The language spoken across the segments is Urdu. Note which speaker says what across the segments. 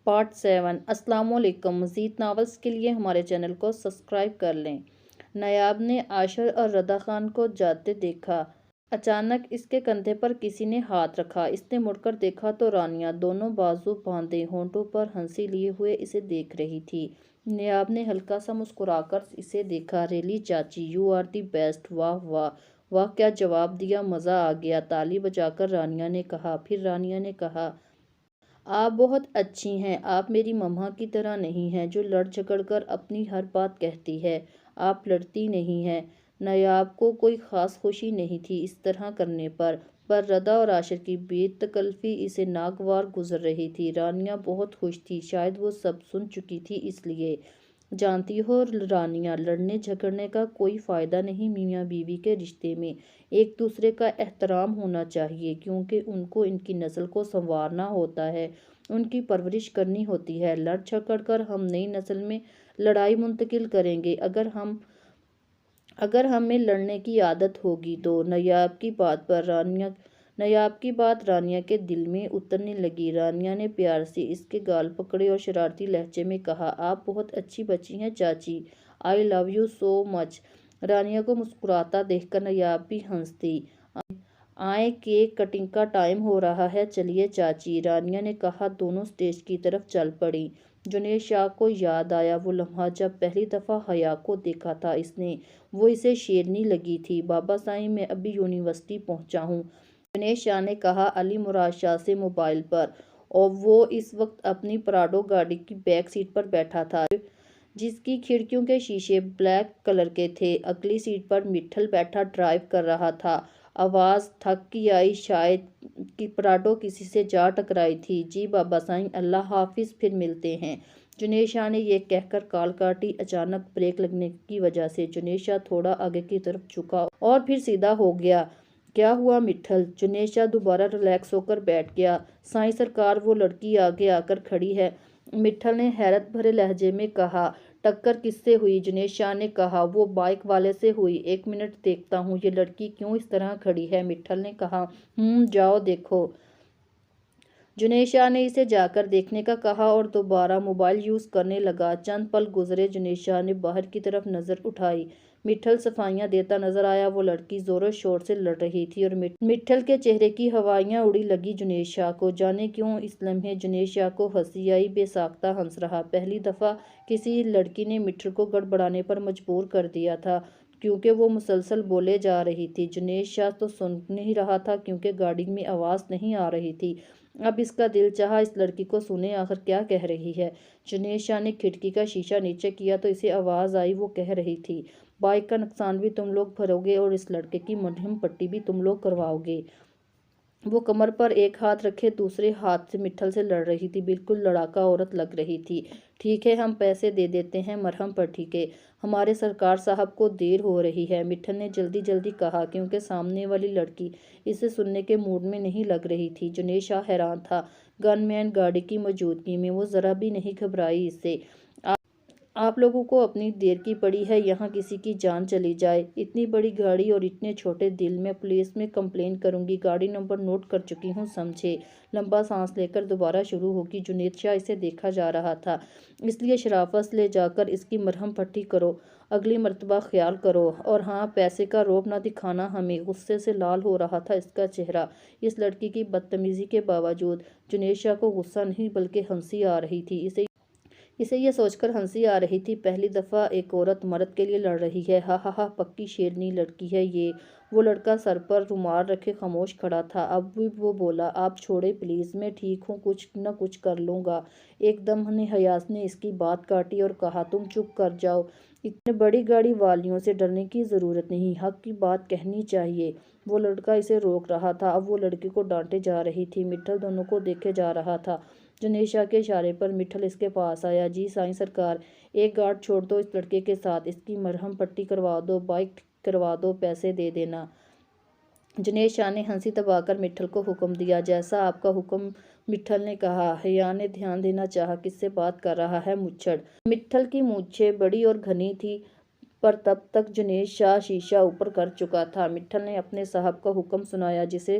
Speaker 1: پارٹ 7۔ السلام علیکم۔ مزید ناولز کے لیے ہمارے چینل کو سبسکرائب کر لیں۔ نایاب نے عاشر اور ردا خان کو جاتے دیکھا۔ اچانک اس کے کندھے پر کسی نے ہاتھ رکھا۔ اس نے مڑ کر دیکھا تو رانیہ دونوں بازو باندھے ہونٹوں پر ہنسی لیے ہوئے اسے دیکھ رہی تھی۔ نایاب نے ہلکا سا مسکرا کر اسے دیکھا۔ ریلی چاچی، یو آر دی بیسٹ۔ واہ واہ واہ، کیا جواب دیا، مزہ آ گیا، تالی بجا کر رانیہ نے کہا۔ پھر رانیہ نے کہا، آپ بہت اچھی ہیں، آپ میری مما کی طرح نہیں ہیں جو لڑ جھگڑ کر اپنی ہر بات کہتی ہے، آپ لڑتی نہیں ہیں۔ نایاب کو کوئی خاص خوشی نہیں تھی اس طرح کرنے پر ردا اور عاشر کی بے تکلفی اسے ناگوار گزر رہی تھی۔ رانیہ بہت خوش تھی، شاید وہ سب سن چکی تھی اس لیے۔ جانتی ہو رانیہ، لڑنے جھگڑنے کا کوئی فائدہ نہیں، میاں بیوی کے رشتے میں ایک دوسرے کا احترام ہونا چاہیے، کیونکہ ان کو ان کی نسل کو سنوارنا ہوتا ہے، ان کی پرورش کرنی ہوتی ہے۔ لڑ جھگڑ کر ہم نئی نسل میں لڑائی منتقل کریں گے اگر ہمیں لڑنے کی عادت ہوگی تو۔ نایاب کی بات رانیہ کے دل میں اترنے لگی۔ رانیہ نے پیار سے اس کے گال پکڑے اور شرارتی لہجے میں کہا، آپ بہت اچھی بچی ہیں چاچی، آئی لو یو سو مچ۔ رانیہ کو مسکراتا دیکھ کر نایاب بھی ہنس دی۔ آئیں، کیک کٹنگ کا ٹائم ہو رہا ہے، چلیے چاچی، رانیہ نے کہا۔ دونوں سٹیج کی طرف چل پڑیں۔ جنید شاہ کو یاد آیا وہ لمحہ جب پہلی دفعہ حیا کو دیکھا تھا اس نے، وہ اسے شیرنی لگی تھی۔ بابا صاحب، میں ابھی یونیورسٹی پہنچا ہوں، جنید شاہ نے کہا علی مراد شاہ سے موبائل پر، اور وہ اس وقت اپنی پراڈو گاڑی کی بیک سیٹ پر بیٹھا تھا جس کی کھڑکیوں کے شیشے بلیک کلر کے تھے۔ اگلی سیٹ پر مٹھل بیٹھا ڈرائیو کر رہا تھا۔ آواز تھک کی آئی، شاید کہ پراڈو کسی سے جا ٹکرائی تھی۔ جی بابا صاحب، اللہ حافظ، پھر ملتے ہیں۔ جنید شاہ نے یہ کہہ کر کال کاٹی۔ اچانک بریک لگنے کی وجہ سے جنید شاہ تھوڑا آگے کی طرف جھکا اور پھر سیدھا ہو گیا۔ کیا ہوا مٹھل؟ جنید شاہ دوبارہ ریلیکس ہو کر بیٹھ گیا۔ سائیں سرکار، وہ لڑکی آگے آ کر کھڑی ہے، مٹھل نے حیرت بھرے لہجے میں کہا۔ ٹکر کس سے ہوئی؟ جنید شاہ نے کہا، وہ بائیک والے سے ہوئی۔ ایک منٹ دیکھتا ہوں یہ لڑکی کیوں اس طرح کھڑی ہے، مٹھل نے کہا۔ جاؤ دیکھو۔ جنید شاہ نے اسے جا کر دیکھنے کا کہا اور دوبارہ موبائل یوز کرنے لگا۔ چند پل گزرے، جنید شاہ نے باہر کی طرف نظر اٹھائی۔ مٹھل صفائیاں دیتا نظر آیا۔ وہ لڑکی زور و شور سے لڑ رہی تھی اور مٹھل کے چہرے کی ہوائیاں اڑی لگی جنید شاہ کو۔ جانے کیوں اس لمحے جنید شاہ کو ہنسی آئی، بے ساختہ ہنس رہا۔ پہلی دفعہ کسی لڑکی نے مٹھل کو گڑبڑانے پر مجبور کر دیا تھا کیونکہ وہ مسلسل بولے جا رہی تھی۔ جنید شاہ تو سن نہیں رہا تھا کیونکہ گاڑی میں آواز نہیں آ رہی تھی۔ اب اس کا دل چاہا اس لڑکی کو سنے آخر کیا کہہ رہی ہے۔ جنید شاہ نے کھڑکی کا شیشہ نیچے کیا تو اسے آواز آئی، وہ کہہ رہی تھی، بائیک کا نقصان بھی تم لوگ بھرو گے اور اس لڑکے کی مرہم پٹی بھی تم لوگ کرواؤ گے۔ وہ کمر پر ایک ہاتھ رکھے دوسرے ہاتھ سے مٹھل سے لڑ رہی تھی، بالکل لڑاکا عورت لگ رہی تھی۔ ٹھیک ہے، ہم پیسے دے دیتے ہیں مرہم پٹی کے، ہمارے سرکار صاحب کو دیر ہو رہی ہے، مٹھل نے جلدی جلدی کہا کیونکہ سامنے والی لڑکی اسے سننے کے موڈ میں نہیں لگ رہی تھی۔ جنید شاہ حیران تھا گن مین گاڑی کی موجودگی میں، وہ ذرا بھی نہیں گھبرائی اس سے۔ آپ لوگوں کو اپنی دیر کی پڑی ہے، یہاں کسی کی جان چلی جائے، اتنی بڑی گاڑی اور اتنے چھوٹے دل، میں پولیس میں کمپلین کروں گی، گاڑی نمبر نوٹ کر چکی ہوں، سمجھے۔ لمبا سانس لے کر دوبارہ شروع ہوگی۔ جنید شاہ اسے دیکھا جا رہا تھا، اس لیے شرافت سے لے جا کر اس کی مرہم پٹی کرو، اگلی مرتبہ خیال کرو، اور ہاں، پیسے کا رعب نہ دکھانا ہمیں۔ غصے سے لال ہو رہا تھا اس کا چہرہ۔ اس لڑکی کی بدتمیزی کے باوجود جنید شاہ کو غصہ نہیں بلکہ ہنسی آ رہی تھی۔ اسے یہ سوچ کر ہنسی آ رہی تھی، پہلی دفعہ ایک عورت مرد کے لیے لڑ رہی ہے، ہا ہا ہا، پکی شیرنی لڑکی ہے یہ۔ وہ لڑکا سر پر رومال رکھے خاموش کھڑا تھا۔ اب بھی وہ بولا، آپ چھوڑیں پلیز، میں ٹھیک ہوں، کچھ نہ کچھ کر لوں گا۔ ایک دم حیا نے اس کی بات کاٹی اور کہا، تم چپ کر جاؤ، اتنے بڑی گاڑی والیوں سے ڈرنے کی ضرورت نہیں، حق کی بات کہنی چاہیے۔ وہ لڑکا اسے روک رہا تھا، اب وہ لڑکی کو ڈانٹے جا رہی تھی۔ مٹھل دونوں کو دیکھے جا رہا تھا۔ جنید شاہ کے اشارے پر مٹھل اس کے پاس آیا۔ جی سائیں سرکار، ایک گارڈ چھوڑ دو اس لڑکے کے ساتھ، اس کی مرہم پٹی کروا دو، بائیک ٹھیک کروا دو، پیسے دے دینا۔ جنید شاہ نے ہنسی دبا کر مٹھل کو حکم دیا۔ جیسا آپ کا حکم، مٹھل نے کہا۔ حیا نے دھیان دینا چاہا، کس سے بات کر رہا ہے مچھڑ؟ مٹھل کی مونچھیں بڑی اور گھنی تھیں پر تب تک جنید شاہ شیشہ اوپر کر چکا تھا۔ مٹھل نے اپنے صاحب کا حکم سنایا جسے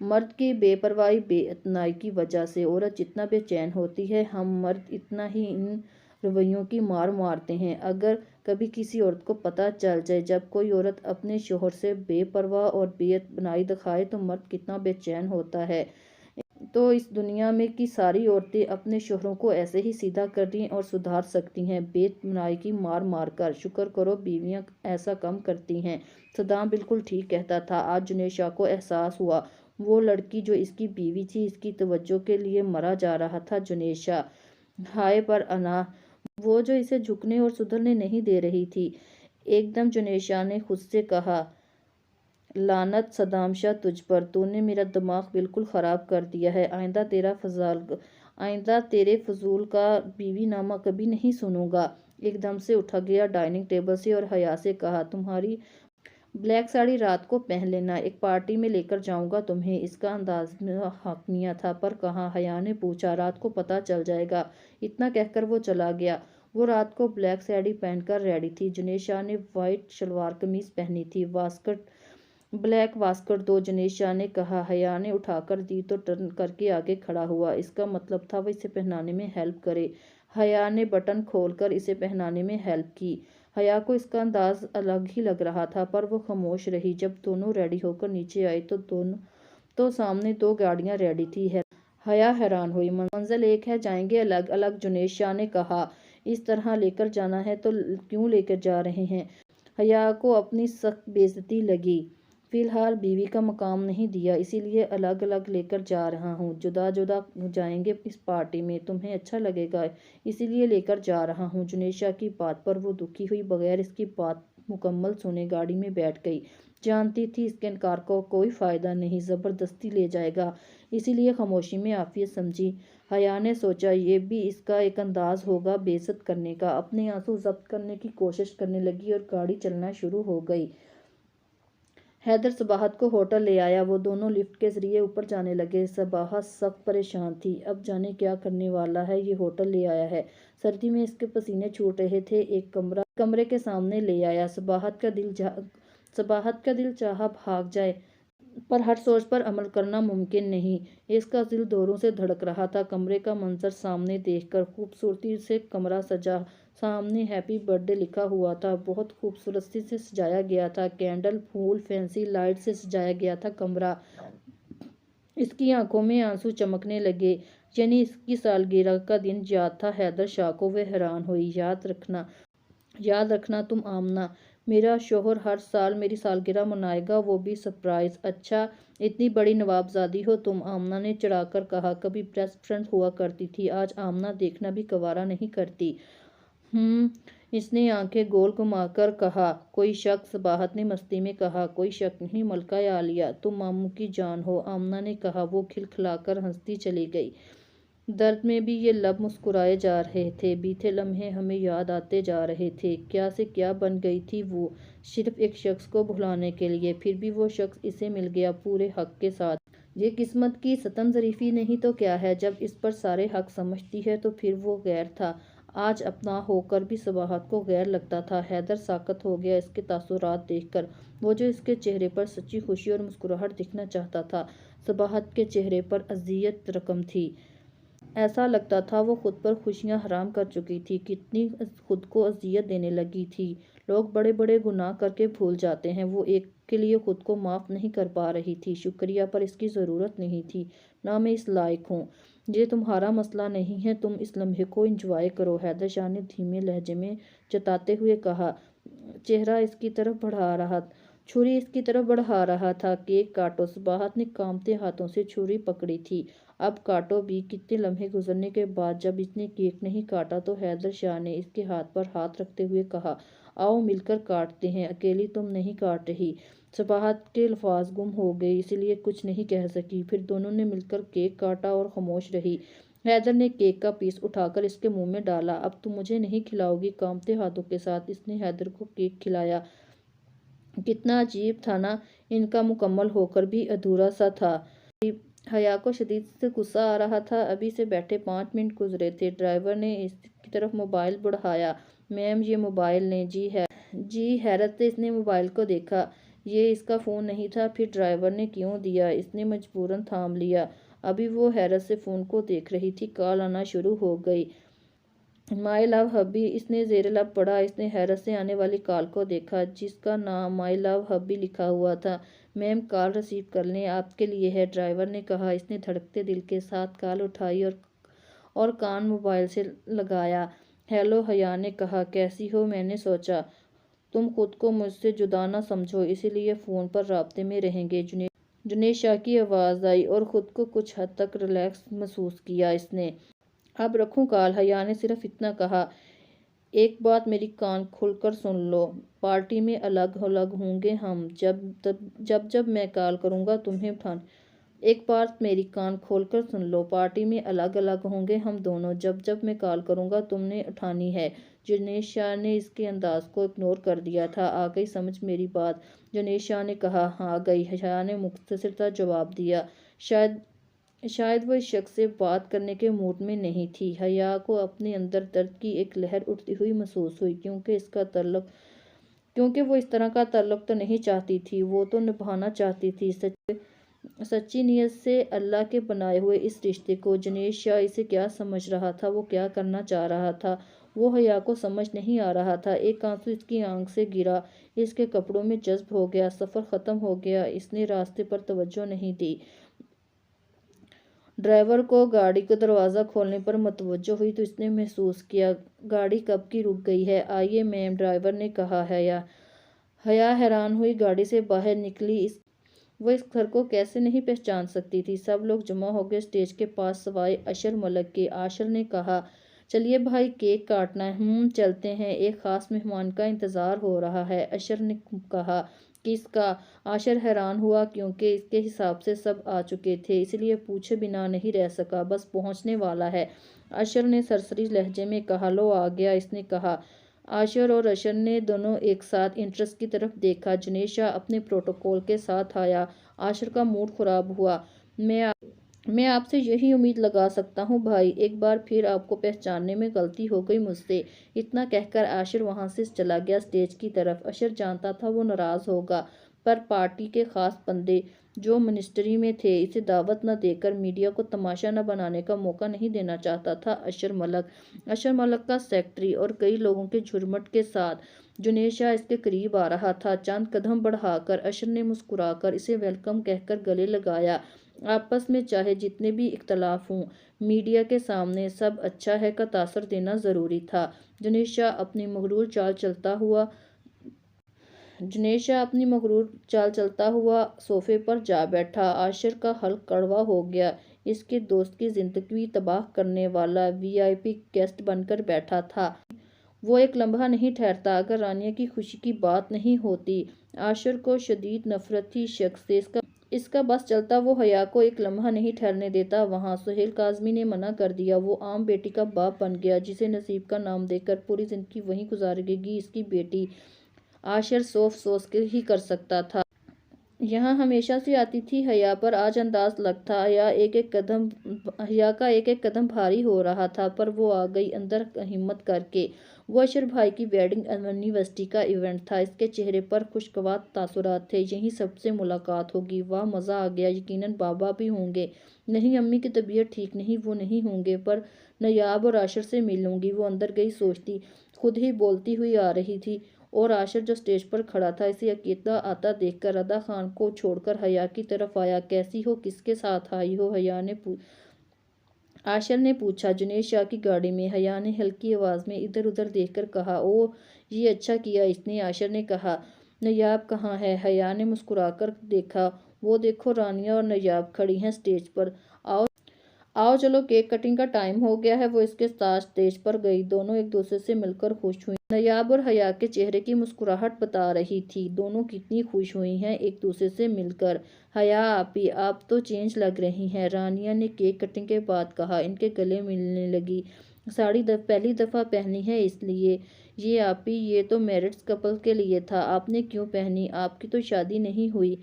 Speaker 1: مرد کی بے پرواہی بے اعتنائی کی وجہ سے عورت جتنا بے چین ہوتی ہے، ہم مرد اتنا ہی ان رویوں کی مار مارتے ہیں۔ اگر کبھی کسی عورت کو پتہ چل جائے جب کوئی عورت اپنے شوہر سے بے پرواہ اور بے اعتنائی دکھائے تو مرد کتنا بے چین ہوتا ہے۔ تو اس دنیا میں کی ساری عورتیں اپنے شوہروں کو ایسے ہی سیدھا کریں اور سدھار سکتی ہیں، بے اعتنائی کی مار مار کر۔ شکر کرو بیویاں ایسا کم کرتی ہیں۔ صدام بالکل ٹھیک کہتا تھا۔ آج جنیشا کو احساس ہوا، وہ لڑکی جو اس کی بیوی تھی اس کی توجہ کے لیے مرا جا رہا تھا۔ جنیشا، ہائے پر انا، وہ جو اسے جھکنے اور سدھرنے نہیں دے رہی تھی۔ ایک دم جنیشا نے خود سے کہا، لعنت صدام شاہ تجھ پر، تو نے میرا دماغ بالکل خراب کر دیا ہے۔ آئندہ تیرے فضول کا بیوی نامہ کبھی نہیں سنوں گا۔ ایک دم سے اٹھ گیا ڈائننگ ٹیبل سے اور حیا سے کہا، تمہاری بلیک ساڑی رات کو پہن لینا، ایک پارٹی میں لے کر جاؤں گا تمہیں۔ اس کا انداز میں حقانیہ تھا، پر کہاں؟ حیا نے پوچھا، رات کو پتہ چل جائے گا۔ اتنا کہہ کر وہ چلا گیا۔ وہ رات کو بلیک ساڑی پہن کر ریڈی تھی۔ جنیشا نے وائٹ شلوار قمیض پہنی تھی۔ بلیک واسکٹ دو، جنیشا نے کہا۔ حیا نے اٹھا کر دی تو ٹرن کر کے آگے کھڑا ہوا۔ اس کا مطلب تھا وہ اسے پہنانے میں ہیلپ کرے۔ حیا نے بٹن کھول کر اسے پہنانے میں ہیلپ کی۔ حیا کو اس کا انداز الگ ہی لگ رہا تھا، پر وہ خاموش رہی۔ جب دونوں ریڈی ہو کر نیچے آئے تو سامنے دو گاڑیاں ریڈی تھیں۔ حیا حیران ہوئی، منزل ایک ہے، جائیں گے الگ الگ۔ جنیشا نے کہا، اس طرح لے کر جانا ہے تو کیوں لے کر جا رہے ہیں؟ حیا کو اپنی سخت بے عزتی لگی۔ فی الحال بیوی کا مقام نہیں دیا، اسی لیے الگ الگ لے کر جا رہا ہوں۔ جدا جدا جائیں گے اس پارٹی میں، تمہیں اچھا لگے گا، اسی لیے لے کر جا رہا ہوں۔ جنیشا کی بات پر وہ دکھی ہوئی، بغیر اس کی بات مکمل سنے گاڑی میں بیٹھ گئی۔ جانتی تھی اس کے انکار کا کوئی فائدہ نہیں، زبردستی لے جائے گا، اسی لیے خاموشی میں عافیت سمجھی۔ حیا نے سوچا، یہ بھی اس کا ایک انداز ہوگا بے عزت کرنے کا۔ اپنے آنسو ضبط کرنے کی کوشش کرنے لگی اور گاڑی چلنا شروع ہو گئی۔ حیدر صباحت کو ہوٹل لے آیا۔ وہ دونوں لفٹ کے ذریعے اوپر جانے لگے۔ صباحت سخت پریشان تھی، اب جانے کیا کرنے والا ہے۔ یہ ہوٹل لے آیا ہے، سردی میں اس کے پسینے چھوٹ رہے تھے، ایک کمرے کے سامنے لے آیا۔ صباحت کا دل چاہا بھاگ جائے، پر ہر سوچ پر عمل کرنا ممکن نہیں۔ اس کا دل زوروں سے دھڑک رہا تھا۔ کمرے کا منظر سامنے دیکھ کر خوبصورتی سے کمرہ سجا، سامنے ہیپی برتھ ڈے لکھا ہوا تھا، بہت خوبصورتی سے سجایا گیا تھا، کینڈل، پھول، فینسی لائٹ سے سجایا گیا تھا کمرہ۔ اس کی آنکھوں میں آنسو چمکنے لگے، یعنی اس کی سالگرہ کا دن یاد تھا حیدر شاہ کو۔ وہ حیران ہوئی، یاد رکھنا تم آمنہ، میرا شوہر ہر سال میری سالگرہ منائے گا، وہ بھی سرپرائز۔ اچھا، اتنی بڑی نوابزادی ہو تم، آمنہ نے چڑھا کر کہا۔ کبھی بیسٹ فرینڈ ہوا کرتی تھی، آج آمنہ دیکھنا بھی گوارا نہیں کرتی۔ اس نے آنکھیں گول گھما کر کہا۔ کوئی شک؟ صباحت نے مستی میں کہا۔ کوئی شک نہیں ملکہ عالیہ، تم ماموں کی جان ہو، آمنہ نے کہا۔ وہ کھلکھلا کر ہنستی چلی گئی۔ درد میں بھی یہ لب مسکرائے جا رہے تھے، بیتے لمحے ہمیں یاد آتے جا رہے تھے۔ کیا سے کیا بن گئی تھی وہ، صرف ایک شخص کو بھلانے کے لیے، پھر بھی وہ شخص اسے مل گیا پورے حق کے ساتھ۔ یہ قسمت کی ستم ظریفی نہیں تو کیا ہے، جب اس پر سارے حق سمجھتی ہے تو پھر وہ غیر تھا۔ آج اپنا ہو کر بھی صباحت کو غیر لگتا تھا۔ حیدر ساکت ہو گیا اس کے تاثرات دیکھ کر، وہ جو اس کے چہرے پر سچی خوشی اور مسکراہٹ دکھنا چاہتا تھا، صباحت کے چہرے پر اذیت رقم تھی۔ ایسا لگتا تھا وہ خود پر خوشیاں حرام کر چکی تھی، کتنی خود کو اذیت دینے لگی تھی۔ لوگ بڑے بڑے گناہ کر کے بھول جاتے ہیں، وہ ایک کے لیے خود کو معاف نہیں کر پا رہی تھی۔ شکریہ، پر اس کی ضرورت نہیں تھی، نہ میں اس لائق ہوں۔ یہ تمہارا مسئلہ نہیں ہے، تم اس لمحے کو انجوائے کرو، حیدر شاہ نے دھیمے لہجے میں جتاتے ہوئے کہا۔ چھری اس کی طرف بڑھا رہا تھا۔ کیک کاٹو، صباحت نے کانپتے ہاتھوں سے چھری پکڑی تھی۔ اب کاٹو بھی۔ کتنے لمحے گزرنے کے بعد جب اس نے کیک نہیں کاٹا تو حیدر شاہ نے اس کے ہاتھ پر ہاتھ رکھتے ہوئے کہا، آؤ مل کر کاٹتے ہیں، اکیلی تم نہیں کاٹ رہی۔ صباحت کے الفاظ گم ہو گئے، اس لیے کچھ نہیں کہہ سکی۔ پھر دونوں نے مل کر کیک کاٹا اور خاموش رہی۔ حیدر نے کیک کا پیس اٹھا کر اس کے منہ میں ڈالا۔ اب تم مجھے نہیں کھلاؤ گی؟ کانپتے ہاتھوں کے ساتھ اس نے حیدر کو کیک کھلایا۔ کتنا عجیب تھا نا، ان کا مکمل ہو کر بھی ادھورا سا تھا۔ حیا کو شدید سے غصہ آ رہا تھا۔ ابھی سے بیٹھے 5 منٹ گزرے تھے۔ ڈرائیور نے اس کی طرف موبائل بڑھایا۔ میم یہ موبائل لیں۔ جی، حیرت سے اس نے موبائل کو دیکھا۔ یہ اس کا فون نہیں تھا، پھر ڈرائیور نے کیوں دیا؟ اس نے مجبوراً تھام لیا۔ ابھی وہ حیرت سے فون کو دیکھ رہی تھی، کال آنا شروع ہو گئی۔ مائی لو ہبی، اس نے زیر لب پڑھا۔ اس نے حیرت سے آنے والی کال کو دیکھا، جس کا نام مائی لو ہبی لکھا ہوا تھا۔ میم، کال ریسیو کر لیں، آپ کے لیے ہے، ڈرائیور نے کہا۔ اس نے دھڑکتے دل کے ساتھ کال اٹھائی اور کان موبائل سے لگایا۔ ہیلو، حیا نے کہا، کیسی ہو؟ میں نے سوچا تم خود کو مجھ سے جدا نہ سمجھو، اسی لیے فون پر رابطے میں رہیں گے۔ جنید شاہ کی آواز آئی اور خود کو کچھ حد تک ریلیکس محسوس کیا اس نے۔ اب رکھوں کال؟ حیا نے صرف اتنا کہا۔ ایک بات میری کان کھول کر سن لو، پارٹی میں الگ الگ ہوں گے ہم، جب میں کال کروں گا تمہیں اٹھانا۔ ایک بات میری کان کھول کر سن لو، پارٹی میں الگ الگ ہوں گے ہم دونوں، جب میں کال کروں گا تم نے اٹھانی ہے۔ جنید شاہ نے اس کے انداز کو اگنور کر دیا تھا۔ آ گئی سمجھ میری بات؟ جنید شاہ نے کہا۔ ہاں آ گئی، حیا نے مختصر سا جواب دیا۔ شاید وہ اس شخص سے بات کرنے کے موڈ میں نہیں تھی۔ حیا کو اپنے اندر درد کی ایک لہر اٹھتی ہوئی محسوس ہوئی، کیونکہ وہ اس طرح کا تعلق تو نہیں چاہتی تھی، وہ تو نبھانا چاہتی تھی سچی نیت سے اللہ کے بنائے ہوئے اس رشتے کو۔ جنید شاہ اسے کیا سمجھ رہا تھا، وہ کیا کرنا چاہ رہا تھا، وہ حیا کو سمجھ نہیں آ رہا تھا۔ ایک آنسو اس کی آنکھ سے گرا، اس کے کپڑوں میں جذب ہو گیا۔ سفر ختم ہو گیا، اس نے راستے پر توجہ نہیں دی۔ ڈرائیور کو گاڑی کا دروازہ کھولنے پر متوجہ ہوئی تو اس نے محسوس کیا گاڑی کب کی رک گئی ہے۔ آئیے میم، ڈرائیور نے کہا۔ حیا حیران ہوئی، گاڑی سے باہر نکلی۔ وہ اس گھر کو کیسے نہیں پہچان سکتی تھی؟ سب لوگ جمع ہو گئے اسٹیج کے پاس سوائے عاشر ملک کے۔ عاشر نے کہا، چلیے بھائی، کیک کاٹنا ہے۔ چلتے ہیں، ایک خاص مہمان کا انتظار ہو رہا ہے، عاشر نے کہا۔ کس کا؟ عاشر حیران ہوا، کیونکہ اس کے حساب سے سب آ چکے تھے، اس لیے پوچھے بنا نہیں رہ سکا۔ بس پہنچنے والا ہے، عاشر نے سرسری لہجے میں کہا۔ لو آ گیا، اس نے کہا۔ عاشر اور عاشر نے دونوں ایک ساتھ انٹرس کی طرف دیکھا۔ جنید شاہ اپنے پروٹوکول کے ساتھ آیا۔ عاشر کا موڈ خراب ہوا۔ میں آپ سے یہی امید لگا سکتا ہوں بھائی، ایک بار پھر آپ کو پہچاننے میں غلطی ہو گئی مجھ سے۔ اتنا کہہ کر عاشر وہاں سے چلا گیا اسٹیج کی طرف۔ عاشر جانتا تھا وہ ناراض ہوگا، پر پارٹی کے خاص بندے جو منسٹری میں تھے اسے دعوت نہ دے کر میڈیا کو تماشا نہ بنانے کا موقع نہیں دینا چاہتا تھا۔ عاشر ملک کا سیکرٹری اور کئی لوگوں کے جھرمٹ کے ساتھ جنید شاہ اس کے قریب آ رہا تھا۔ چند قدم بڑھا کر عاشر نے مسکرا کر اسے ویلکم کہہ کر گلے لگایا۔ آپس میں چاہے جتنے بھی اختلاف ہوں، میڈیا کے سامنے سب اچھا ہے کا تاثر دینا ضروری تھا۔ جنید شاہ اپنی مغرور چال چلتا ہوا صوفے پر جا بیٹھا۔ عاشر کا حلق کڑوا ہو گیا۔ اس کے دوست کی زندگی تباہ کرنے والا VIP گیسٹ بن کر بیٹھا تھا۔ وہ ایک لمحہ نہیں ٹھہرتا اگر رانیہ کی خوشی کی بات نہیں ہوتی۔ عاشر کو شدید نفرت تھی اس شخص سے، اس کا بس چلتا وہ حیا کو ایک لمحہ نہیں ٹھہرنے دیتا وہاں۔ سہیل کاظمی نے منع کر دیا، وہ عام بیٹی کا باپ بن گیا جسے نصیب کا نام دے کر پوری زندگی وہیں گزارے گی اس کی بیٹی۔ عاشر سوچ کے ہی کر سکتا تھا۔ یہاں ہمیشہ سے آتی تھی حیا پر آج انداز الگ تھا۔ حیا کا ایک ایک قدم بھاری ہو رہا تھا، پر وہ آ گئی اندر ہمت کر کے۔ وہ عاشر بھائی کی ویڈنگ اینیورسری کا ایونٹ تھا، اس کے چہرے پر خوشگوار تاثرات تھے۔ یہیں سب سے ملاقات ہوگی، واہ مزہ آ گیا، یقیناً بابا بھی ہوں گے۔ نہیں، امی کی طبیعت ٹھیک نہیں، وہ نہیں ہوں گے، پر نایاب اور عاشر سے مل لوں گی، وہ اندر گئی سوچتی خود ہی بولتی ہوئی آ رہی تھی۔ اور عاشر جو اسٹیج پر کھڑا تھا اسے اکیلا آتا دیکھ کر ردا خان کو چھوڑ کر حیا کی طرف آیا۔ کیسی ہو، کس کے ساتھ آئی ہو؟ عاشر نے پوچھا۔ جنید شاہ کی گاڑی میں، حیا نے ہلکی آواز میں ادھر ادھر دیکھ کر کہا۔ اوہ، یہ اچھا کیا اس نے، عاشر نے کہا۔ نایاب کہاں ہے؟ حیا نے مسکرا کر دیکھا۔ وہ دیکھو، رانیہ اور نایاب کھڑی ہیں اسٹیج پر، آؤ چلو، کیک کٹنگ کا ٹائم ہو گیا ہے۔ وہ اس کے ساتھ اسٹیج پر گئی، دونوں ایک دوسرے سے مل کر خوش ہوئیں۔ نایاب اور حیا کے چہرے کی مسکراہٹ بتا رہی تھی دونوں کتنی خوش ہوئی ہیں ایک دوسرے سے مل کر۔ حیا آپی، آپ تو چینج لگ رہی ہیں، رانیہ نے کیک کٹنگ کے بعد کہا۔ ان کے گلے ملنے لگی۔ ساڑی پہلی دفعہ پہنی ہے اس لیے۔ یہ آپی، یہ تو میرڈ کپل کے لیے تھا، آپ نے کیوں پہنی؟ آپ کی تو شادی نہیں ہوئی؟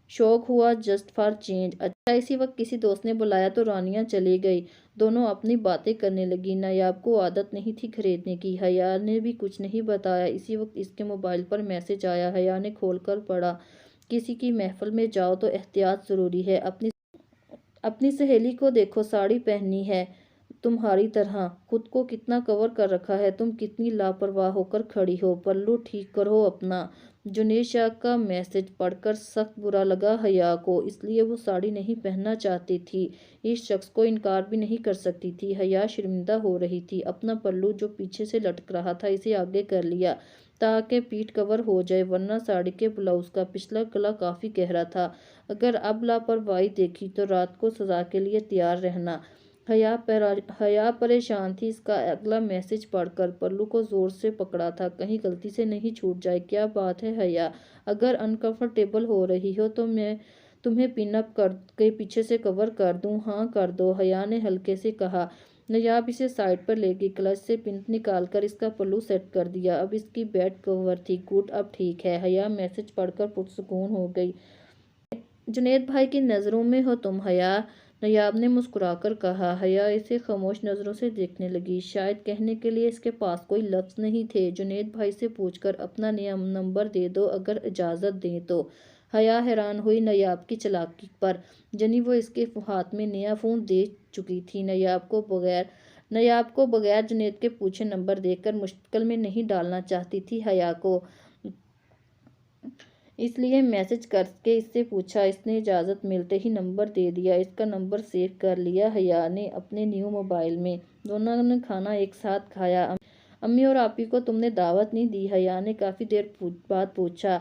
Speaker 1: شوق ہوا جسٹ فار چینج۔ اچھا، اسی وقت کسی دوست نے بلایا تو رانیہ چلی گئی۔ دونوں اپنی باتیں کرنے لگی۔ نایاب کو عادت نہیں تھی خریدنے کی، حیا نے بھی کچھ نہیں بتایا۔ اسی وقت اس کے موبائل پر میسج آیا، حیا نے کھول کر پڑھا۔ کسی کی محفل میں جاؤ تو احتیاط ضروری ہے۔ اپنی سہیلی کو دیکھو، ساڑی پہنی ہے تمہاری طرح، خود کو کتنا کور کر رکھا ہے، تم کتنی لاپرواہ ہو کر کھڑی ہو، پلو ٹھیک کرو اپنا۔ جنید شاہ کا میسج پڑھ کر سخت برا لگا حیا کو، اس لیے وہ ساڑی نہیں پہننا چاہتی تھی، اس شخص کو انکار بھی نہیں کر سکتی تھی۔ حیا شرمندہ ہو رہی تھی، اپنا پلو جو پیچھے سے لٹک رہا تھا اسے آگے کر لیا تاکہ پیٹھ کور ہو جائے، ورنہ ساڑی کے بلاؤز کا پچھلا گلا کافی گہرا تھا، اگر اب لاپرواہی دیکھی تو رات کو سزا کے لیے تیار رہنا۔ حیا پریشان تھی، اس کا اگلا میسج پڑھ کر پلو کو زور سے پکڑا تھا، کہیں غلطی سے نہیں چھوٹ جائے۔ کیا بات ہے حیا، اگر انکمفرٹیبل ہو رہی ہو تو میں تمہیں پن اپ کر کے پیچھے سے کور کر دوں؟ ہاں کر دو، حیا نے ہلکے سے کہا۔ نیاب اسے سائڈ پر لے گئی، کلچ سے پن نکال کر اس کا پلو سیٹ کر دیا، اب اس کی بیڈ کور تھی۔ گڈ، اب ٹھیک ہے۔ حیا میسج پڑھ کر پرسکون ہو گئی۔ جنید بھائی کی نظروں میں ہو تم حیا، نیاب نے مسکرا کر کہا۔ حیا اسے خاموش نظروں سے دیکھنے لگی، شاید کہنے کے لیے اس کے پاس کوئی لفظ نہیں تھے۔ جنید بھائی سے پوچھ کر اپنا نیا نمبر دے دو اگر اجازت دیں تو۔ حیا حیران ہوئی نیاب کی چالاکی پر، جنی وہ اس کے ہاتھ میں نیا فون دے چکی تھی۔ نیاب کو بغیر جنید کے پوچھے نمبر دے کر مشکل میں نہیں ڈالنا چاہتی تھی حیا کو، اس لیے میسج کر کے اس سے پوچھا، اس نے اجازت ملتے ہی نمبر دے دیا، اس کا نمبر سیو کر لیا حیا نے اپنے نیو موبائل میں۔ دونوں نے کھانا ایک ساتھ کھایا۔ امی اور آپی کو تم نے دعوت نہیں دی؟ حیا نے کافی دیر بعد پوچھا۔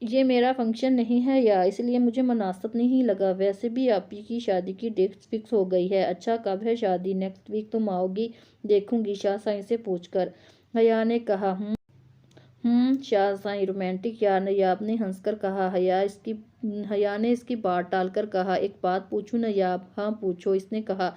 Speaker 1: یہ میرا فنکشن نہیں ہے یا اس لیے مجھے مناسب نہیں لگا، ویسے بھی آپی کی شادی کی ڈیٹ فکس ہو گئی ہے۔ اچھا، کب ہے شادی؟ نیکسٹ ویک، تم آؤ گی؟ دیکھوں گی شاہ سائیں سے پوچھ کر، حیا نے کہا۔ شاہ سائیں رومانٹک یار، نیاب نے ہنس کر کہا۔ حیا نے اس کی بات ٹال کر کہا، ایک بات پوچھوں نیاب؟ ہاں پوچھو، اس نے کہا۔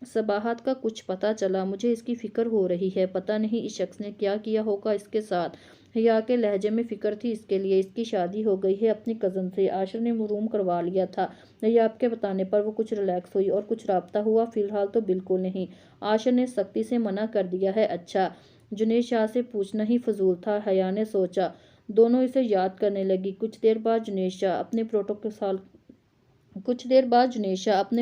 Speaker 1: صباحت کا کچھ پتہ چلا؟ مجھے اس کی فکر ہو رہی ہے، پتہ نہیں اس شخص نے کیا کیا ہوگا اس کے ساتھ۔ حیا کے لہجے میں فکر تھی اس کے لیے، اس کی شادی ہو گئی ہے اپنی کزن سے، عاشر نے روم کروا لیا تھا۔ نیاب کے بتانے پر وہ کچھ ریلیکس ہوئی، اور کچھ رابطہ ہوا؟ فی الحال تو بالکل نہیں، عاشر نے سختی سے منع کر دیا ہے۔ اچھا، جنید شاہ سے پوچھنا ہی فضول تھا، حیا نے سوچا۔ دونوں اسے یاد کرنے لگی۔ کچھ دیر بعد جنید شاہ اپنے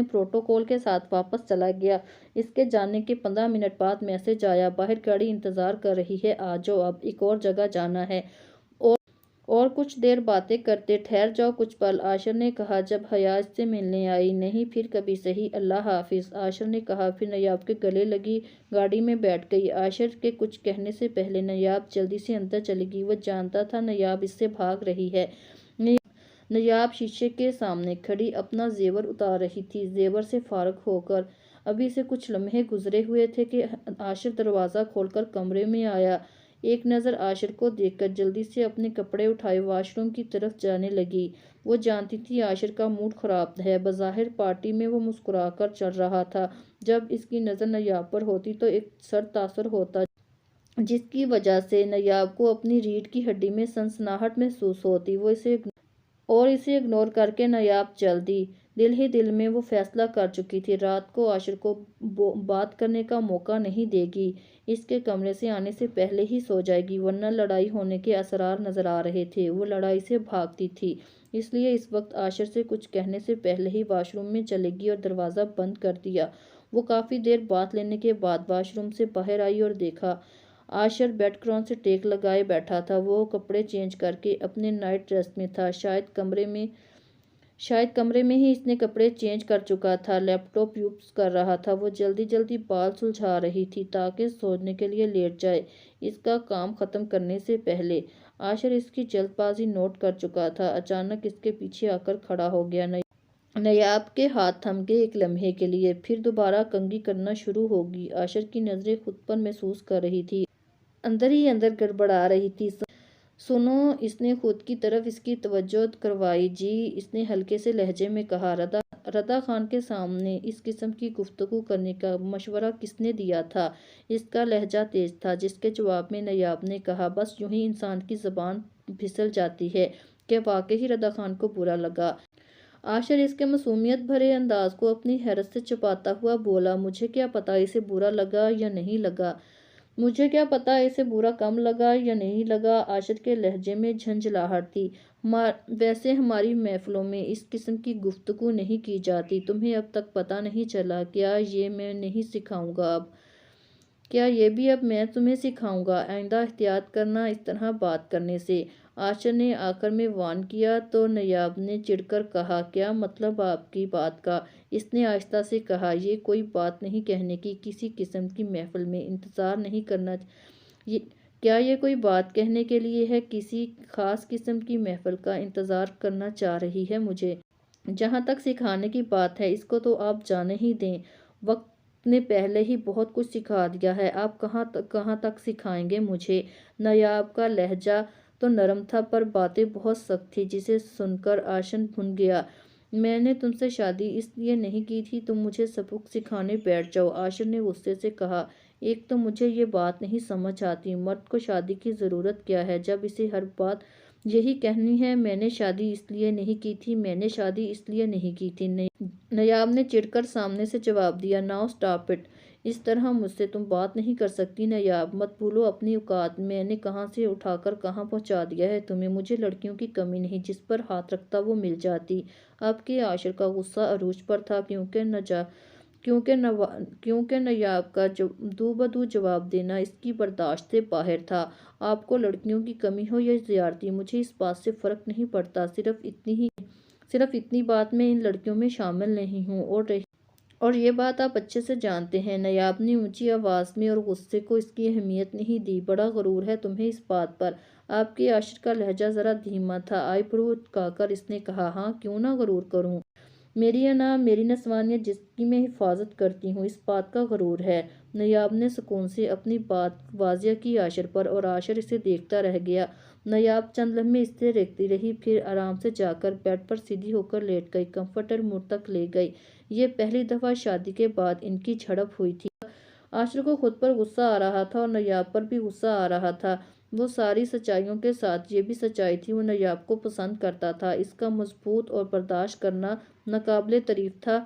Speaker 1: پروٹوکول کے ساتھ واپس چلا گیا۔ اس کے جانے کے 15 منٹ بعد میسج آیا، باہر گاڑی انتظار کر رہی ہے، آ جاؤ، اب ایک اور جگہ جانا ہے، اور کچھ دیر باتیں کرتے ٹھہر جاؤ کچھ پل، عاشر نے کہا جب حیا اس سے ملنے آئی۔ نہیں، پھر کبھی سہی، اللہ حافظ، عاشر نے کہا، پھر نیاب کے گلے لگی، گاڑی میں بیٹھ گئی۔ عاشر کے کچھ کہنے سے پہلے نیاب جلدی سے اندر چلی گئی، وہ جانتا تھا نیاب اس سے بھاگ رہی ہے۔ نیاب شیشے کے سامنے کھڑی اپنا زیور اتار رہی تھی، زیور سے فارغ ہو کر ابھی سے کچھ لمحے گزرے ہوئے تھے کہ عاشر دروازہ کھول کر کمرے میں آیا۔ ایک نظر عاشر کو دیکھ کر جلدی سے اپنے کپڑے اٹھائے واش روم کی طرف جانے لگی۔ وہ جانتی تھی عاشر کا موڈ خراب ہے، بظاہر پارٹی میں وہ مسکرا کر چل رہا تھا، جب اس کی نظر نیاب پر ہوتی تو ایک سر تاثر ہوتا جس کی وجہ سے نیاب کو اپنی ریڑھ کی ہڈی میں سنسناہٹ محسوس ہوتی، وہ اسے اگنور کر کے نیاب چل دی۔ دل ہی دل میں وہ فیصلہ کر چکی تھی، رات کو عاشر کو بات کرنے کا موقع نہیں دے گی، اس کے کمرے سے آنے سے پہلے ہی سو جائے گی، ورنہ لڑائی ہونے کے آثار نظر آ رہے تھے، وہ لڑائی سے بھاگتی تھی، اس لیے اس وقت عاشر سے کچھ کہنے سے پہلے ہی واش روم میں چلے گی اور دروازہ بند کر دیا۔ وہ کافی دیر بات لینے کے بعد واش روم سے باہر آئی اور دیکھا عاشر بیڈ قرن سے ٹیک لگائے بیٹھا تھا، وہ کپڑے چینج کر کے اپنے نائٹ ڈریس میں تھا، شاید کمرے میں ہی اس نے کپڑے چینج کر چکا تھا، لیپ ٹاپ یوز کر رہا تھا، وہ جلدی بال سلجھا رہی تھی تاکہ سونے کے لیے لیٹ جائے اس کا کام ختم کرنے سے پہلے۔ عاشر اس کی جلد بازی نوٹ کر چکا تھا، اچانک اس کے پیچھے آ کر کھڑا ہو گیا۔ نیاب کے ہاتھ تھم گئے ایک لمحے کے لیے، پھر دوبارہ کنگھی کرنا شروع ہوگی۔ عاشر کی نظریں خود پر محسوس کر رہی تھی، اندر ہی اندر گڑبڑا رہی تھی۔ سنو، اس نے خود کی طرف اس کی توجہ کروائی۔ جی، اس نے ہلکے سے لہجے میں کہا۔ رضا خان کے سامنے اس قسم کی گفتگو کرنے کا مشورہ کس نے دیا تھا؟ اس کا لہجہ تیز تھا، جس کے جواب میں نیاب نے کہا، بس یوں ہی انسان کی زبان پھسل جاتی ہے کہ واقعی رضا خان کو برا لگا۔ عاشر اس کے معصومیت بھرے انداز کو اپنی حیرت سے چھپاتا ہوا بولا، مجھے کیا پتا اسے برا لگا یا نہیں لگا، مجھے کیا پتا اسے برا کم لگا یا نہیں لگا۔ عاشر کے لہجے میں جھنجھلاہٹ تھی۔ ویسے ہماری محفلوں میں اس قسم کی گفتگو نہیں کی جاتی۔ تمہیں اب تک پتہ نہیں چلا؟ کیا یہ میں نہیں سکھاؤں گا اب؟ کیا یہ بھی اب میں تمہیں سکھاؤں گا؟ آئندہ احتیاط کرنا اس طرح بات کرنے سے، عاشر نے آخر میں وارن کیا۔ تو نایاب نے چڑھ کر کہا، کیا مطلب آپ کی بات کا؟ اس نے آہستہ سے کہا، یہ کوئی بات نہیں کہنے کی، کسی قسم کی محفل میں انتظار نہیں کرنا۔ کیا یہ کوئی بات کہنے کے لیے ہے؟ کسی خاص قسم کی محفل کا انتظار کرنا چاہ رہی ہے مجھے؟ جہاں تک سکھانے کی بات ہے، اس کو تو آپ جانے ہی دیں۔ وقت نے پہلے ہی بہت کچھ سکھا دیا ہے، آپ کہاں تک سکھائیں گے مجھے؟ نایاب کا لہجہ تو نرم تھا پر باتیں بہت سخت تھیں، جسے سن کر عاشر بھن گیا۔ میں نے تم سے شادی اس لیے نہیں کی تھی تم مجھے سبق سکھانے بیٹھ جاؤ، عاشر نے غصے سے کہا۔ ایک تو مجھے یہ بات نہیں سمجھ آتی، مرد کو شادی کی ضرورت کیا ہے جب اسے ہر بات یہی کہنی ہے، میں نے شادی اس لیے نہیں کی تھی، میں نے شادی اس لیے نہیں کی تھی۔ نایاب نے چڑھ کر سامنے سے جواب دیا، ناؤ اسٹاپ اٹ، اس طرح مجھ سے تم بات نہیں کر سکتی نایاب، مت بھولو اپنی اوقات، میں نے کہاں سے اٹھا کر کہاں پہنچا دیا ہے تمہیں، مجھے لڑکیوں کی کمی نہیں، جس پر ہاتھ رکھتا وہ مل جاتی۔ اب کہ عاشر کا غصہ عروج پر تھا، کیونکہ نایاب کا دو بدو جواب دینا اس کی برداشت سے باہر تھا۔ آپ کو لڑکیوں کی کمی ہو یا زیادتی، مجھے اس بات سے فرق نہیں پڑتا، صرف اتنی بات میں ان لڑکیوں میں شامل نہیں ہوں، اور یہ بات آپ اچھے سے جانتے ہیں۔ نایاب نے اونچی آواز میں اور غصے کو اس کی اہمیت نہیں دی، بڑا غرور ہے تمہیں اس بات پر؟ آپ کے عاشر کا لہجہ ذرا دھیما تھا، آئی برو اٹکا کر اس نے کہا، ہاں کیوں نہ غرور کروں، میری انا، میری نسوانیت جس کی میں حفاظت کرتی ہوں، اس بات کا غرور ہے۔ نایاب نے سکون سے اپنی بات واضح کی عاشر پر، اور عاشر اسے دیکھتا رہ گیا۔ نایاب چند لمحے اس سے دیکھتی رہی، پھر آرام سے جا کر بیڈ پر سیدھی ہو کر لیٹ گئی، کمفرٹر منہ تک لے گئی۔ یہ پہلی دفعہ شادی کے بعد ان کی جھڑپ ہوئی تھی۔ عاشر کو خود پر غصہ آ رہا تھا اور نایاب پر بھی غصہ آ رہا تھا۔ وہ ساری سچائیوں کے ساتھ یہ بھی سچائی تھی، وہ نایاب کو پسند کرتا تھا، اس کا مضبوط اور برداشت کرنا ناقابل تعریف تھا۔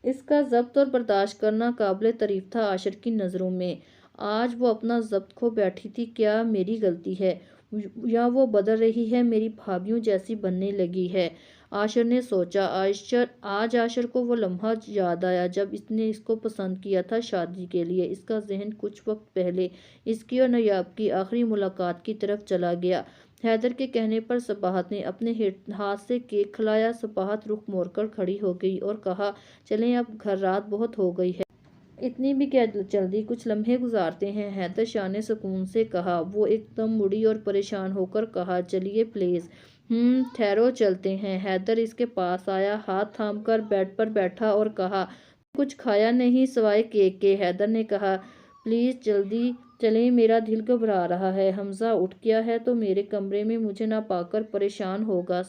Speaker 1: اس کا ضبط اور برداشت کرنا قابل تعریف تھا عاشر کی نظروں میں۔ آج وہ اپنا ضبط کھو بیٹھی تھی، کیا میری غلطی ہے؟ یا وہ بدل رہی ہے، میری بھابھیوں جیسی بننے لگی ہے؟ عاشر نے سوچا۔ آج عاشر کو وہ لمحہ یاد آیا جب اس نے اس کو پسند کیا تھا شادی کے لیے۔ اس کا ذہن کچھ وقت پہلے اس کی اور نایاب کی آخری ملاقات کی طرف چلا گیا۔ حیدر کے کہنے پر صباحت نے اپنے ہاتھ سے کیک کھلایا۔ صباحت رخ موڑ کر کھڑی ہو گئی اور کہا، چلیں اب گھر، رات بہت ہو گئی ہے۔ اتنی بھی کیا جلدی، کچھ لمحے گزارتے ہیں، حیدر شاہ نے سکون سے کہا۔ وہ ایک دم مڑی اور پریشان ہو کر کہا، چلیے پلیز۔ ٹھہرو، چلتے ہیں۔ حیدر اس کے پاس آیا، ہاتھ تھام کر بیڈ پر بیٹھا اور کہا، تم نے کچھ کھایا نہیں سوائے کیک کے؟ حیدر نے کہا، پلیز جلدی چلیں، میرا دل گھبرا رہا ہے، حمزہ اٹھ گیا ہے تو میرے کمرے میں مجھے نہ پا کر پریشان ہوگا۔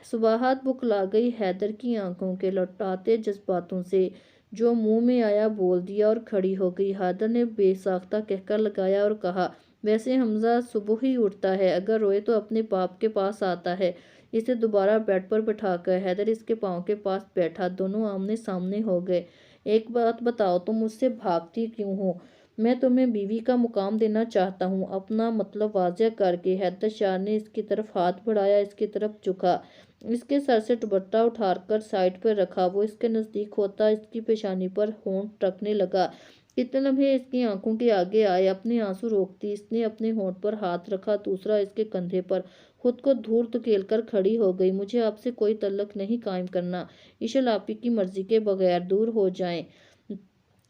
Speaker 1: صباحت بکلا گئی حیدر کی آنکھوں کے لٹاتے جذباتوں سے۔ جو منہ میں آیا بول دیا اور کھڑی ہو گئی۔ حیدر نے بے ساختہ کہکہ لگایا اور کہا، ویسے حمزہ صبح ہی اٹھتا ہے، اگر روئے تو اپنے باپ کے پاس آتا ہے۔ اسے دوبارہ بیڈ پر بٹھا کر حیدر اس کے پاؤں کے پاس بیٹھا، دونوں آمنے سامنے ہو گئے۔ ایک بات بتاؤ، تم مجھ سے بھاگتی کیوں ہو؟ میں تمہیں بیوی کا مقام دینا چاہتا ہوں، اپنا مطلب واضح کر کے۔ حیدر شاہ نے اس کی طرف ہاتھ بڑھایا، اس کی طرف جھکا، اس کے سر سے دوپٹہ اٹھا کر سائیڈ پر رکھا۔ وہ اس کے نزدیک ہوتا اس کی پیشانی پر ہونٹ رکھنے لگا۔ کتنے لمحے اس کی آنکھوں کے آگے آئے، اپنے آنسو روکتی اس نے اپنے ہونٹ پر ہاتھ رکھا، دوسرا اس کے کندھے پر، خود کو دور دھکیل کر کھڑی ہو گئی۔ مجھے آپ سے کوئی تعلق نہیں قائم کرنا، عشل آپ ہی کی مرضی کے بغیر دور ہو جائیں،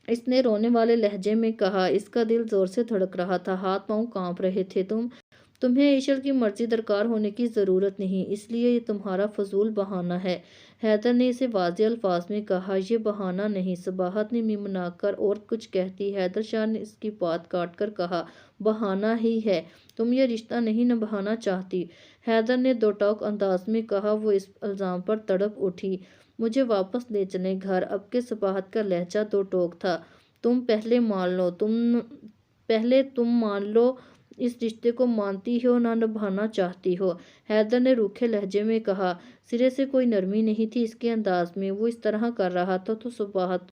Speaker 1: اس نے رونے والے لہجے میں کہا۔ اس کا دل زور سے دھڑک رہا تھا، ہاتھ پاؤں کانپ رہے تھے۔ تمہیں عشل کی مرضی درکار ہونے کی ضرورت نہیں، اس لیے یہ تمہارا فضول بہانہ ہے، حیدر نے اسے واضح الفاظ میں کہا۔ یہ بہانہ نہیں، صباحت نے منمنا کر اور کچھ کہتی، حیدر شاہ نے اس کی بات کاٹ کر کہا، بہانہ ہی ہے، تم یہ رشتہ نہیں نبھانا چاہتی، حیدر نے دو ٹوک انداز میں کہا۔ وہ اس الزام پر تڑپ اٹھی، مجھے واپس لے چلیں گھر۔ اب کہ صباحت کا لہجہ دو ٹوک تھا، تم پہلے مان لو اس رشتے کو مانتی ہو نہ نبھانا چاہتی ہو، حیدر نے روکھے لہجے میں کہا۔ سرے سے کوئی نرمی نہیں تھی اس کے انداز میں، وہ اس طرح کر رہا تھا تو صباحت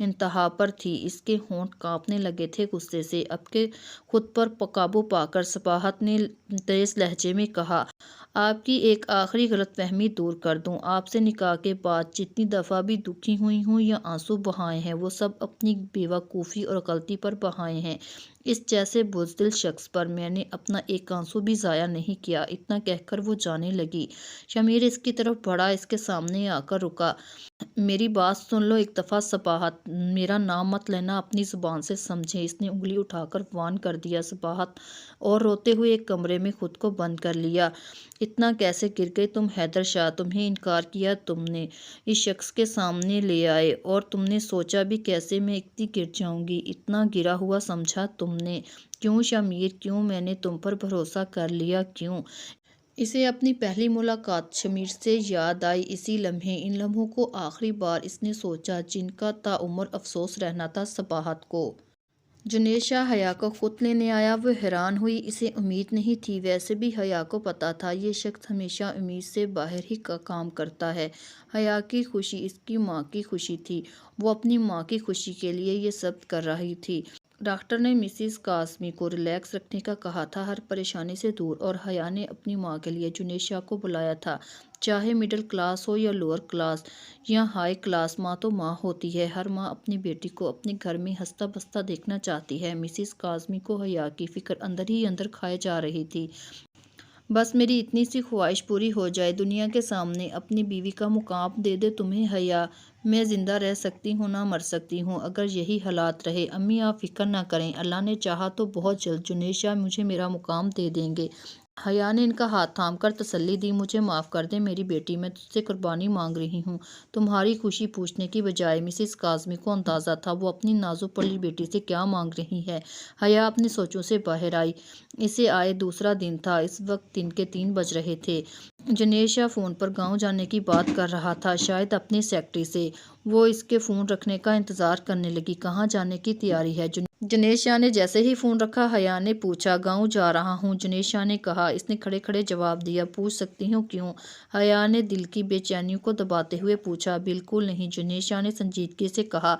Speaker 1: انتہا پر تھی، اس کے ہونٹ کانپنے لگے تھے غصے سے۔ اب کے خود پر قابو پا کر صباحت نے تیز لہجے میں کہا، آپ کی ایک آخری غلط فہمی دور کر دوں، آپ سے نکاح کے بعد جتنی دفعہ بھی دکھی ہوئی ہوں یا آنسو بہائے ہیں وہ سب اپنی بیوقوفی اور غلطی پر بہائے ہیں۔ اس جیسے بزدل شخص پر میں نے اپنا ایک آنسو بھی ضائع نہیں کیا۔ اتنا کہہ کر وہ جانے لگی۔ شمیر اس کی طرف بڑھا، اس کے سامنے آ کر رکا۔ میری بات سن لو ایک دفعہ صباحت، میرا نام مت لینا، اپنی زبان سے سمجھیں۔ اس نے انگلی اٹھا کر وان کر دیا صباحت اور روتے ہوئے ایک کمرے میں خود کو بند کر لیا۔ اتنا کیسے گر گئی تم حیدر شاہ، تمہیں انکار کیا تم نے، اس شخص کے سامنے لے آئے، اور تم نے سوچا بھی کیسے میں اتنی گر جاؤں گی، اتنا گرا ہوا سمجھا تم نے؟ کیوں شمیر، کیوں میں نے تم پر بھروسہ کر لیا، کیوں؟ اسے اپنی پہلی ملاقات شمیر سے یاد آئی، اسی لمحے، ان لمحوں کو آخری بار اس نے سوچا جن کا تاعمر افسوس رہنا تھا صباحت کو۔ جنید شاہ حیا کو خود لینے آیا، وہ حیران ہوئی، اسے امید نہیں تھی۔ ویسے بھی حیا کو پتہ تھا یہ شخص ہمیشہ امید سے باہر ہی کام کرتا ہے۔ حیا کی خوشی اس کی ماں کی خوشی تھی، وہ اپنی ماں کی خوشی کے لیے یہ سب کر رہی تھی۔ ڈاکٹر نے مسز کاظمی کو ریلیکس رکھنے کا کہا تھا، ہر پریشانی سے دور، اور حیا نے اپنی ماں کے لیے جنید شاہ کو بلایا تھا۔ چاہے مڈل کلاس ہو یا لوور کلاس یا ہائی کلاس، ماں تو ماں ہوتی ہے۔ ہر ماں اپنی بیٹی کو اپنے گھر میں ہنستا بستا دیکھنا چاہتی ہے۔ مسز کاظمی کو حیا کی فکر اندر ہی اندر کھائے جا رہی تھی۔ بس میری اتنی سی خواہش پوری ہو جائے، دنیا کے سامنے اپنی بیوی کا مقام دے دے تمہیں حیا، میں زندہ رہ سکتی ہوں نہ مر سکتی ہوں اگر یہی حالات رہے۔ امی آپ فکر نہ کریں، اللہ نے چاہا تو بہت جلد جنید شاہ مجھے میرا مقام دے دیں گے۔ حیا نے ان کا ہاتھ تھام کر تسلی دی، مجھے معاف کر دیں میری بیٹی، میں تجھ سے قربانی مانگ رہی ہوں، تمہاری خوشی پوچھنے کی بجائے۔ مسز کاظمی کو اندازہ تھا وہ اپنی نازک پلی بیٹی سے کیا مانگ رہی ہے۔ حیا اپنی سوچوں سے باہر آئی۔ اسے آئے دوسرا دن تھا، اس وقت دن کے 3 بج رہے تھے۔ جنید شاہ فون پر گاؤں جانے کی بات کر رہا تھا، شاید اپنی سیکرٹری سے۔ وہ اس کے فون رکھنے کا انتظار کرنے لگی۔ کہاں جانے کی تیاری ہے؟ جنید شاہ نے جیسے ہی فون رکھا، حیا نے پوچھا۔ گاؤں جا رہا ہوں، جنید شاہ نے کہا۔ اس نے کھڑے کھڑے جواب دیا۔ پوچھ سکتی ہوں کیوں؟ حیا نے دل کی بے چینیوں کو دباتے ہوئے پوچھا۔ بالکل نہیں، جنید شاہ نے سنجیدگی سے کہا۔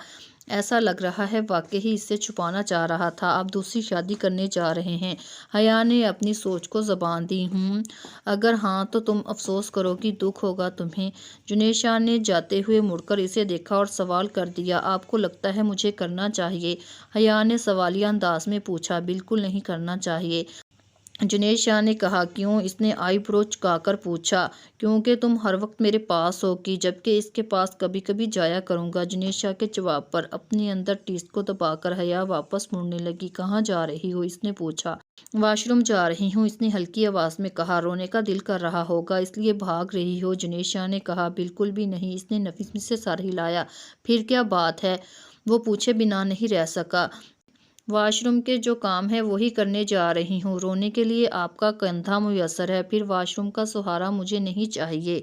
Speaker 1: ایسا لگ رہا ہے واقعی اس سے چھپانا چاہ رہا تھا، آپ دوسری شادی کرنے جا رہے ہیں؟ حیا نے اپنی سوچ کو زبان دی۔ اگر ہاں تو تم افسوس کرو گی، دکھ ہوگا تمہیں۔ جنید شاہ نے جاتے ہوئے مڑ کر اسے دیکھا اور سوال کر دیا، آپ کو لگتا ہے مجھے کرنا چاہیے؟ حیا نے سوالیہ انداز میں پوچھا۔ بالکل نہیں کرنا چاہیے، جنید شاہ نے کہا۔ کیوں؟ اس نے آئی برو جھکا کر پوچھا۔ کیونکہ تم ہر وقت میرے پاس ہوگی، جبکہ اس کے پاس کبھی کبھی جایا کروں گا۔ جنید شاہ کے جواب پر اپنے اندر ٹیس کو دبا کر حیا واپس مڑنے لگی۔ کہاں جا رہی ہو؟ اس نے پوچھا۔ واش روم جا رہی ہوں، اس نے ہلکی آواز میں کہا۔ رونے کا دل کر رہا ہوگا اس لیے بھاگ رہی ہو؟ جنید شاہ نے کہا۔ بالکل بھی نہیں، اس نے نفی سے سر ہلایا۔ پھر کیا بات ہے؟ وہ پوچھے بنا نہیں رہ سکا۔ واش روم کے جو کام ہے وہی کرنے جا رہی ہوں۔ رونے کے لیے آپ کا کندھا میسر ہے، پھر واش روم کا سہارا مجھے نہیں چاہیے۔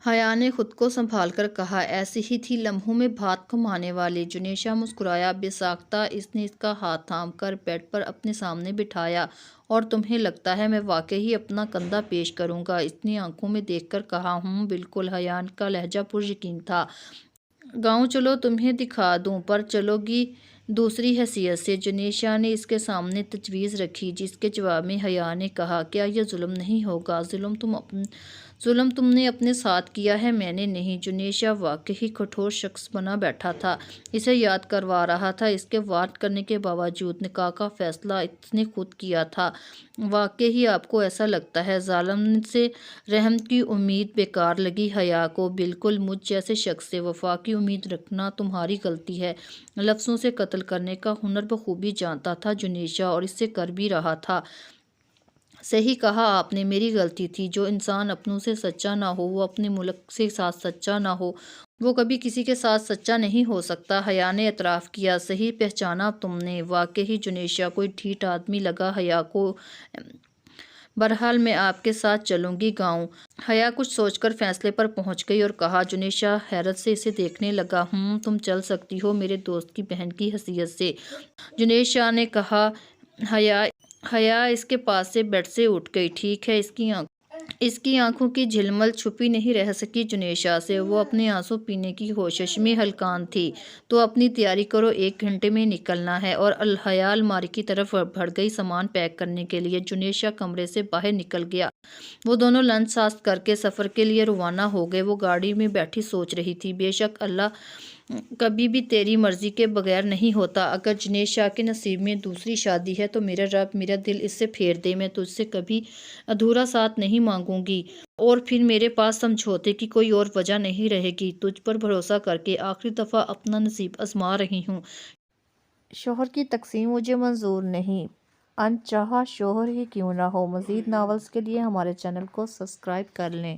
Speaker 1: حیا نے خود کو سنبھال کر کہا۔ ایسی ہی تھی لمحوں میں بات کمانے والی۔ جنید شاہ مسکرایا، بے ساختہ۔ اس نے اس کا ہاتھ تھام کر بیڈ پر اپنے سامنے بٹھایا۔ اور تمہیں لگتا ہے میں واقعی اپنا کندھا پیش کروں گا؟ اس نے آنکھوں میں دیکھ کر کہا۔ بالکل، حیا کا لہجہ پر یقین تھا۔ گاؤں چلو تمہیں دکھا دوں، پر چلو گی دوسری حیثیت سے؟ جنید شاہ نے اس کے سامنے تجویز رکھی، جس کے جواب میں حیا نے کہا۔ کیا یہ ظلم نہیں ہوگا؟ ظلم تم نے اپنے ساتھ کیا ہے، میں نے نہیں۔ جنید شاہ واقعی کٹھور شخص بنا بیٹھا تھا، اسے یاد کروا رہا تھا۔ اس کے وارن کرنے کے باوجود نکاح کا فیصلہ اس نے خود کیا تھا۔ واقعی آپ کو ایسا لگتا ہے؟ ظالم سے رحم کی امید بیکار لگی حیا کو۔ بالکل، مجھ جیسے شخص سے وفا کی امید رکھنا تمہاری غلطی ہے۔ لفظوں سے قتل کرنے کا ہنر بخوبی جانتا تھا جنید شاہ، اور اس سے کر بھی رہا تھا۔ صحیح کہا آپ نے، میری غلطی تھی۔ جو انسان اپنوں سے سچا نہ ہو وہ اپنے ملک کے ساتھ سچا نہ ہو، وہ کبھی کسی کے ساتھ سچا نہیں ہو سکتا۔ حیا نے اعتراف کیا۔ صحیح پہچانا تم نے، واقعی جنید شاہ کوئی ڈھیٹ آدمی لگا حیا کو۔ بہرحال میں آپ کے ساتھ چلوں گی گاؤں۔ حیا کچھ سوچ کر فیصلے پر پہنچ گئی اور کہا۔ جنید شاہ حیرت سے اسے دیکھنے لگا۔ تم چل سکتی ہو، میرے دوست کی بہن کی حیثیت سے، جنید شاہ نے کہا۔ حیا اس کے پاس سے بیڈ سے اٹھ گئی۔ ٹھیک ہے، اس کی اس کی آنکھوں کی جھلمل چھپی نہیں رہ سکی جنیشا سے۔ وہ اپنے آنسو پینے کی کوشش میں ہلکان تھی۔ تو اپنی تیاری کرو، 1 گھنٹے میں نکلنا ہے۔ اور الحیا الماری کی طرف بڑھ گئی سامان پیک کرنے کے لیے۔ جنیشا کمرے سے باہر نکل گیا۔ وہ دونوں لنچ ساتھ کر کے سفر کے لیے روانہ ہو گئے۔ وہ گاڑی میں بیٹھی سوچ رہی تھی، بے شک اللہ کبھی بھی تیری مرضی کے بغیر نہیں ہوتا۔ اگر جنیشا کے نصیب میں دوسری شادی ہے تو میرا رب میرا دل اس سے پھیر دے، میں تجھ سے کبھی ادھورا ساتھ نہیں مانگوں گی، اور پھر میرے پاس سمجھوتے کی کوئی اور وجہ نہیں رہے گی۔ تجھ پر بھروسہ کر کے آخری دفعہ اپنا نصیب آزما رہی ہوں۔ شوہر کی تقسیم مجھے منظور نہیں، انچاہا شوہر ہی کیوں نہ ہو۔ مزید ناولز کے لیے ہمارے چینل کو سبسکرائب کر لیں۔